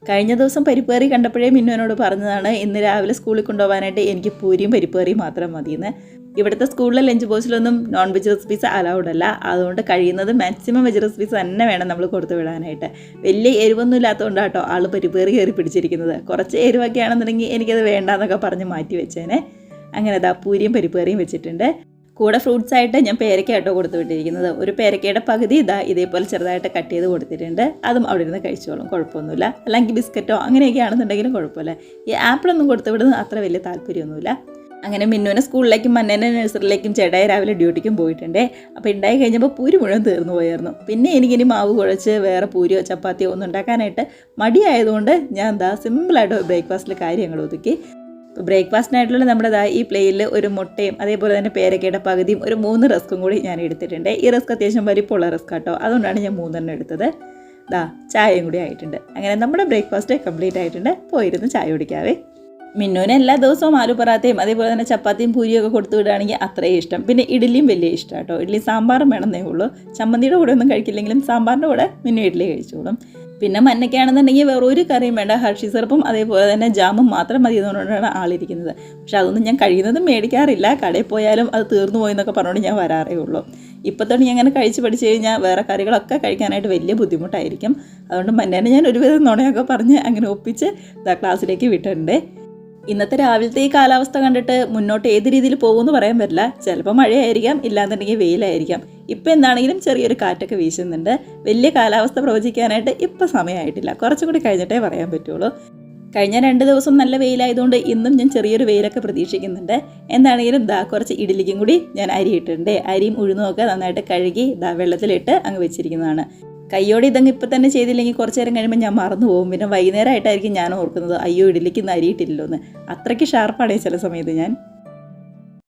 കഴിഞ്ഞ ദിവസം പരിപ്പ് കറി കണ്ടപ്പോഴേ മിന്നു എന്നോട് പറഞ്ഞതാണ് ഇന്ന് രാവിലെ സ്കൂളിൽ കൊണ്ടുപോകാനായിട്ട് എനിക്ക് പൂരിയും പരിപ്പ് കറിയും മാത്രം മതിയെന്ന്. ഇവിടുത്തെ സ്കൂളിലെ ലഞ്ച് ബോക്സിലൊന്നും നോൺ വെജ് റെസിപ്പീസ് അലൗഡ് അല്ല. അതുകൊണ്ട് കഴിയുന്നത് മാക്സിമം വെജ് റെസിപ്പീസ് തന്നെ വേണം നമ്മൾ കൊടുത്തു വിടാനായിട്ട്. വലിയ എരിവൊന്നും ഇല്ലാത്തതുകൊണ്ടാണ് കേട്ടോ ആൾ പരിപ്പ് കറി പിടിച്ചിരിക്കുന്നത്. കുറച്ച് എരിവൊക്കെ ആണെന്നുണ്ടെങ്കിൽ എനിക്കത് വേണ്ടാന്നൊക്കെ പറഞ്ഞ് മാറ്റി വെച്ചേനെ. അങ്ങനെ പൂരിയും പരിപ്പ് കറിയും വെച്ചിട്ടുണ്ട്. കൂടെ ഫ്രൂട്ട്സ് ആയിട്ട് ഞാൻ പേരയ്ക്കായിട്ടോ കൊടുത്തു വിട്ടിരിക്കുന്നത്. ഒരു പേരയ്ക്കയുടെ പകുതി ഇതേപോലെ ചെറുതായിട്ട് കട്ട് ചെയ്ത് കൊടുത്തിട്ടുണ്ട്. അതും അവിടെ ഇരുന്ന് കഴിച്ചോളും, കുഴപ്പമൊന്നുമില്ല. അല്ലെങ്കിൽ ബിസ്ക്കറ്റോ അങ്ങനെയൊക്കെ ആണെന്നുണ്ടെങ്കിലും കുഴപ്പമില്ല. ഈ ആപ്പിളൊന്നും കൊടുത്തു വിടുന്നത് അത്ര വലിയ താല്പര്യമൊന്നുമില്ല. അങ്ങനെ മിന്നുവിനെ സ്കൂളിലേക്കും മന്നേനെ നഴ്സറിയിലേക്കും ചേട്ടായി രാവിലെ ഡ്യൂട്ടിക്കും പോയിട്ടുണ്ട്. അപ്പോൾ ഉണ്ടായി കഴിഞ്ഞപ്പോൾ പൂരി മുഴുവൻ തീർന്നു പോയായിരുന്നു. പിന്നെ എനിക്കിനി മാവ് കുഴച്ച് വേറെ പൂരിയോ ചപ്പാത്തിയോ ഒന്നും ഉണ്ടാക്കാനായിട്ട് മടിയായതുകൊണ്ട് ഞാൻ സിമ്പിളായിട്ട് ബ്രേക്ക്ഫാസ്റ്റിൽ കാര്യങ്ങൾ ഒതുക്കി. ബ്രേക്ക്ഫാസ്റ്റിനായിട്ടുള്ള നമ്മുടെ ഈ പ്ലേയിൽ ഒരു മുട്ടയും അതേപോലെ തന്നെ പേരക്കയുടെ പകുതിയും ഒരു 3 റസ്ക്കും കൂടി ഞാൻ എടുത്തിട്ടുണ്ട്. ഈ റസ്ക് അത്യാവശ്യം വലിപ്പമുള്ള റസ്ക് കേട്ടോ, അതുകൊണ്ടാണ് ഞാൻ 3 എടുത്തത്. ചായയും കൂടി ആയിട്ടുണ്ട്. അങ്ങനെ നമ്മുടെ ബ്രേക്ക്ഫാസ്റ്റ് കംപ്ലീറ്റ് ആയിട്ടുണ്ട്. പോയിരുന്ന് ചായ കുടിക്കാവേ. മിന്നുവിന് എല്ലാ ദിവസവും ആലു പൊറാത്തയും അതേപോലെ തന്നെ ചപ്പാത്തിയും പൂരിയൊക്കെ കൊടുത്തു വിടുകയാണെങ്കിൽ അത്രയും ഇഷ്ടം. പിന്നെ ഇഡ്ഡലിയും വലിയ ഇഷ്ടം കേട്ടോ. ഇഡ്ഡലി സാമ്പാറും വേണമെന്നേ ഉള്ളൂ. ചമ്മന്തിയുടെ കൂടെ ഒന്നും കഴിക്കില്ലെങ്കിലും സാമ്പാറിൻ്റെ കൂടെ മിന്നു ഇഡ്ഡലി കഴിച്ചോളും. പിന്നെ മന്നയ്ക്കാണെന്നുണ്ടെങ്കിൽ വേറെ ഒരു കറിയും വേണ്ട, ഹർഷി സിറപ്പും അതേപോലെ തന്നെ ജാമും മാത്രം മതി എന്നുകൊണ്ടാണ് ആളിരിക്കുന്നത്. പക്ഷെ അതൊന്നും ഞാൻ കഴിയുന്നതും മേടിക്കാറില്ല. കടയിൽ പോയാലും അത് തീർന്നു പോയി എന്നൊക്കെ പറഞ്ഞുകൊണ്ട് ഞാൻ വരാറേ ഉള്ളൂ. ഇപ്പോൾ തന്നെ ഞാൻ അങ്ങനെ കഴിച്ച് പഠിച്ചു കഴിഞ്ഞാൽ വേറെ കറികളൊക്കെ കഴിക്കാനായിട്ട് വലിയ ബുദ്ധിമുട്ടായിരിക്കും. അതുകൊണ്ട് മന്നേനെ ഞാൻ ഒരുവിധം നുണയൊക്കെ പറഞ്ഞ് അങ്ങനെ ഒപ്പിച്ച് ക്ലാസ്സിലേക്ക് വിട്ടിട്ടുണ്ട്. ഇന്നത്തെ രാവിലത്തെ ഈ കാലാവസ്ഥ കണ്ടിട്ട് മുന്നോട്ട് ഏത് രീതിയിൽ പോകുമെന്ന് പറയാൻ പറ്റില്ല. ചിലപ്പോൾ മഴയായിരിക്കാം, ഇല്ലാന്നുണ്ടെങ്കിൽ വെയിലായിരിക്കാം. ഇപ്പം എന്താണെങ്കിലും ചെറിയൊരു കാറ്റൊക്കെ വീശുന്നുണ്ട്. വലിയ കാലാവസ്ഥ പ്രവചിക്കാനായിട്ട് ഇപ്പം സമയമായിട്ടില്ല, കുറച്ചും കൂടി കഴിഞ്ഞിട്ടേ പറയാൻ പറ്റുള്ളൂ. കഴിഞ്ഞ 2 ദിവസം നല്ല വെയിലായതുകൊണ്ട് ഇന്നും ഞാൻ ചെറിയൊരു വെയിലൊക്കെ പ്രതീക്ഷിക്കുന്നുണ്ട്. എന്താണെങ്കിലും കുറച്ച് ഇഡ്ഡലിക്കും കൂടി ഞാൻ അരി ഇട്ടിട്ടുണ്ട്. അരിയും ഉഴുന്നുമൊക്കെ നന്നായിട്ട് കഴുകി വെള്ളത്തിലിട്ട് അങ്ങ് വെച്ചിരിക്കുന്നതാണ്. കയ്യോടെ ഇതങ്ങ് ഇപ്പം തന്നെ ചെയ്തില്ലെങ്കിൽ കുറച്ച് നേരം കഴിയുമ്പോൾ ഞാൻ മറന്നു പോകും. പിന്നെ വൈകുന്നേരമായിട്ടായിരിക്കും ഞാൻ ഓർക്കുന്നത്, അയ്യോ ഇഡ്ഡലിക്ക് ഇന്ന് അരിയിട്ടില്ലല്ലോ എന്ന്. അത്രയ്ക്ക് ഷാർപ്പാണ് ചില സമയത്ത് ഞാൻ.